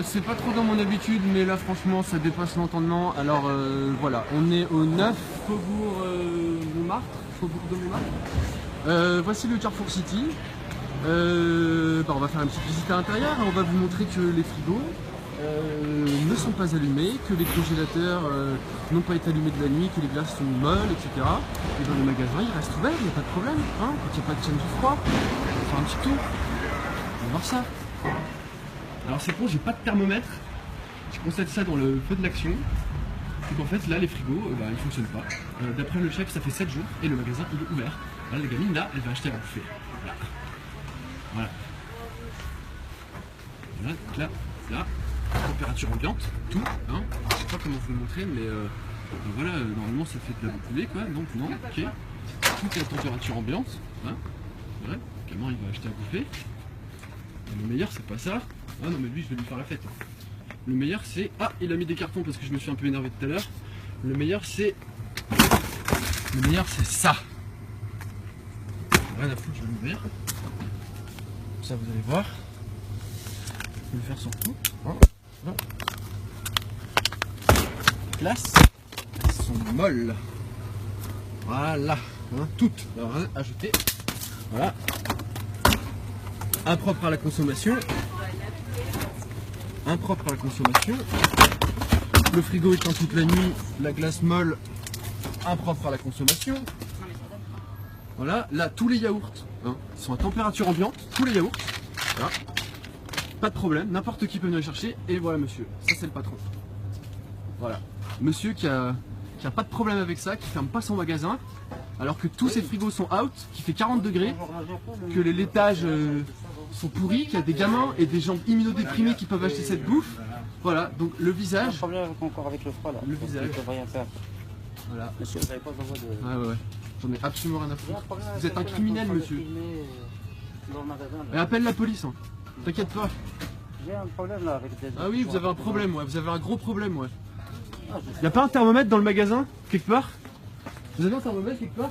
C'est pas trop dans mon habitude, mais là franchement ça dépasse l'entendement. Alors voilà, on est au 9 Faubourg Montmartre, Faubourg de Montmartre. Voici le Carrefour City. On va faire une petite visite à l'intérieur. On va vous montrer que les frigos ne sont pas allumés, que les congélateurs n'ont pas été allumés de la nuit, que les glaces sont molles, etc. Et dans le magasin, il reste ouvert, il n'y a pas de problème. Hein, quand il n'y a pas de chaîne du froid, on va faire un petit tour. On va voir ça. Alors c'est con, j'ai pas de thermomètre. Je constate ça dans le feu de l'action. C'est qu'en fait, là, les frigos, ils fonctionnent pas. D'après le chef, ça fait 7 jours et le magasin, il est ouvert. Là, la gamine, là, elle va acheter à bouffer. Voilà. Voilà. Voilà, donc là, température ambiante, tout, hein. Je sais pas comment vous le montrer, mais voilà, normalement ça fait de la poulet, quoi, donc non, ok. Tout est à température ambiante, hein. Voilà, gamin il va acheter à bouffer. Et le meilleur c'est pas ça. Ah non mais lui je vais lui faire la fête. Le meilleur c'est... Ah, il a mis des cartons parce que je me suis un peu énervé tout à l'heure. Le meilleur c'est ça. Rien à foutre, je vais l'ouvrir. Ça vous allez voir. Je vais le faire sur tout. Hein. Voilà. Glaces, elles sont molles. Voilà, hein, toutes. Alors, rien à jeter. Voilà. Impropre à la consommation. Impropre à la consommation. Le frigo éteint toute la nuit. La glace molle. Impropre à la consommation. Voilà, là tous les yaourts hein, sont à température ambiante, tous les yaourts. Voilà. Pas de problème, n'importe qui peut venir les chercher. Et voilà monsieur, ça c'est le patron. Voilà, monsieur qui a pas de problème avec ça, qui ferme pas son magasin, alors que tous ses frigos sont out, qui fait 40 degrés, que les laitages sont pourris, qu'il y a des gamins et des gens immunodéprimés qui peuvent acheter cette bouffe. Voilà, donc le visage. Un problème encore avec le froid là. Le visage. Ils peuvent rien faire. Voilà. Monsieur, vous n'avez pas besoin de. Ouais. J'en ai absolument rien à foutre. Vous êtes un criminel, monsieur. Et appelle la police, hein. T'inquiète pas. J'ai un problème là avec des... Ah oui, vous avez un problème, ouais. Vous avez un gros problème, ouais. Y'a pas un thermomètre dans le magasin, quelque part? Vous avez un thermomètre quelque part?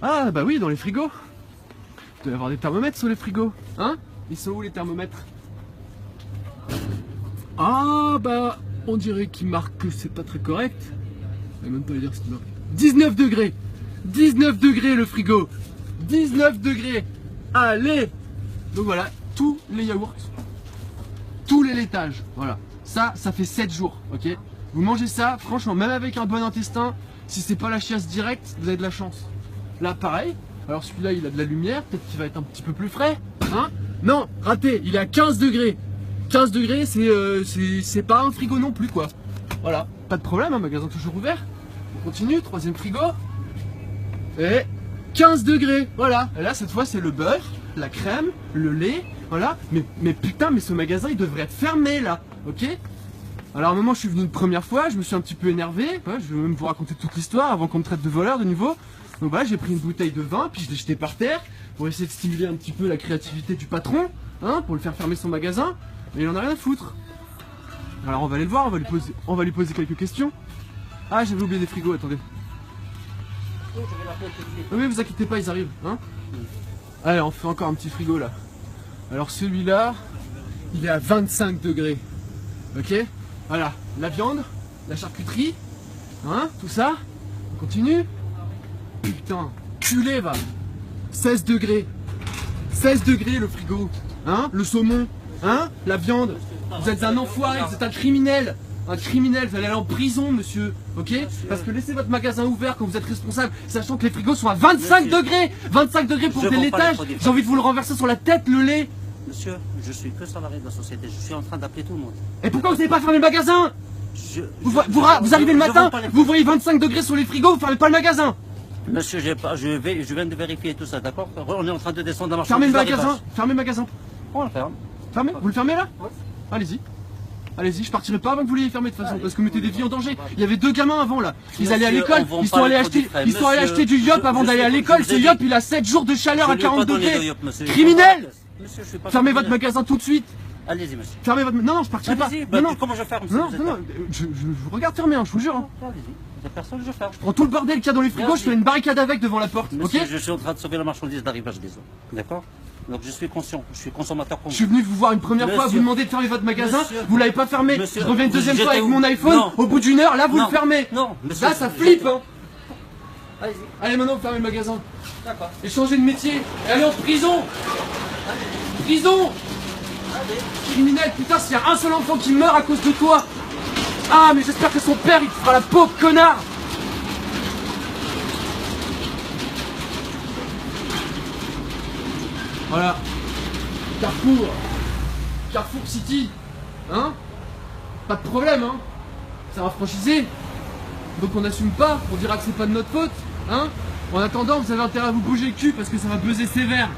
Ah bah oui, dans les frigos. Il doit y avoir des thermomètres sur les frigos, hein? Ils sont où les thermomètres? Ah bah, on dirait qu'il marque que c'est pas très correct. Je vais même pas dire ce qu'il marque. 19 degrés! 19 degrés le frigo! 19 degrés! Allez! Donc voilà, tous les yaourts, tous les laitages, voilà. Ça fait 7 jours, ok? Vous mangez ça, franchement, même avec un bon intestin, si c'est pas la chiasse directe, vous avez de la chance. Là, pareil. Alors celui-là, il a de la lumière, peut-être qu'il va être un petit peu plus frais, hein? Non, raté, il est à 15 degrés. 15 degrés, c'est pas un frigo non plus, quoi. Voilà, pas de problème, un magasin toujours ouvert. On continue, troisième frigo. Et 15 degrés, voilà. Et là, cette fois, c'est le beurre, la crème, le lait, voilà. Mais putain, mais ce magasin, il devrait être fermé, là, ok? Alors, à un moment, je suis venu une première fois, je me suis un petit peu énervé. Ouais, je vais même vous raconter toute l'histoire avant qu'on me traite de voleur de nouveau. Donc voilà, j'ai pris une bouteille de vin, puis je l'ai jeté par terre pour essayer de stimuler un petit peu la créativité du patron, hein, pour le faire fermer son magasin. Mais il en a rien à foutre. Alors, on va aller le voir, on va lui poser quelques questions. Ah, j'avais oublié des frigos, attendez. Oui, vous inquiétez pas, ils arrivent, hein. Allez, on fait encore un petit frigo là. Alors celui-là, il est à 25 degrés. Ok. Voilà, la viande, la charcuterie, hein, tout ça. On continue. Putain, culé va. 16 degrés. 16 degrés le frigo. Hein, le saumon, hein, la viande. Vous êtes un enfoiré, vous êtes un criminel. Un criminel, vous allez aller en prison, monsieur, ok? Parce que laissez votre magasin ouvert quand vous êtes responsable, sachant que les frigos sont à 25 degrés! 25 degrés pour des laitages! J'ai envie de vous le renverser sur la tête, le lait! Monsieur, je suis que salarié de la société, je suis en train d'appeler tout le monde. Et pourquoi vous n'avez pas fermé le magasin? Vous arrivez le matin, vous voyez 25 degrés sur les frigos, vous fermez pas le magasin! Monsieur, je viens de vérifier tout ça, d'accord? On est en train de descendre la marche. Fermez le magasin! Fermez le magasin! On le ferme. Fermez? Vous le fermez là? Ouais. Allez-y. Allez-y, je partirai pas avant que vous l'ayez fermé de toute façon, parce que vous mettez des vies en danger. Il y avait 2 gamins avant là, ils allaient à l'école, ils sont allés acheter du yop avant d'aller à l'école. Ce yop il a 7 jours de chaleur à 40 degrés. Criminel! Fermez votre magasin tout de suite. Allez-y monsieur. Fermez votre... Non, je partirai pas. Non, comment je ferme? Non, je vous regarde fermer, hein, je vous jure. Hein. Allez-y, il n'y a personne, je ferme. Je prends tout le bordel qu'il y a dans les frigos, je fais une barricade avec devant la porte, ok? Je suis en train de sauver la marchandise d'arrivage des eaux, d'accord? Donc je suis conscient, je suis consommateur comme Je suis venu vous voir une première fois, Monsieur. vous demandez de fermer votre magasin, Monsieur. vous l'avez pas fermé. Monsieur. Je reviens une deuxième Vous fois avec jetez mon où? iPhone, Non. au bout d'une heure, là vous Non. le fermez. Non, monsieur. Là ça flippe hein. Allez-y. Allez maintenant vous fermez le magasin. D'accord. Et changez de métier. Et allez en prison. Prison. Allez. Criminel, putain, s'il y a un seul enfant qui meurt à cause de toi. Ah mais j'espère que son père il te fera la peau, connard. Voilà. Carrefour. Carrefour City. Hein? Pas de problème, hein? Ça va franchiser. Donc on n'assume pas, on dira que c'est pas de notre faute. Hein? En attendant, vous avez intérêt à vous bouger le cul parce que ça va buzzer sévère.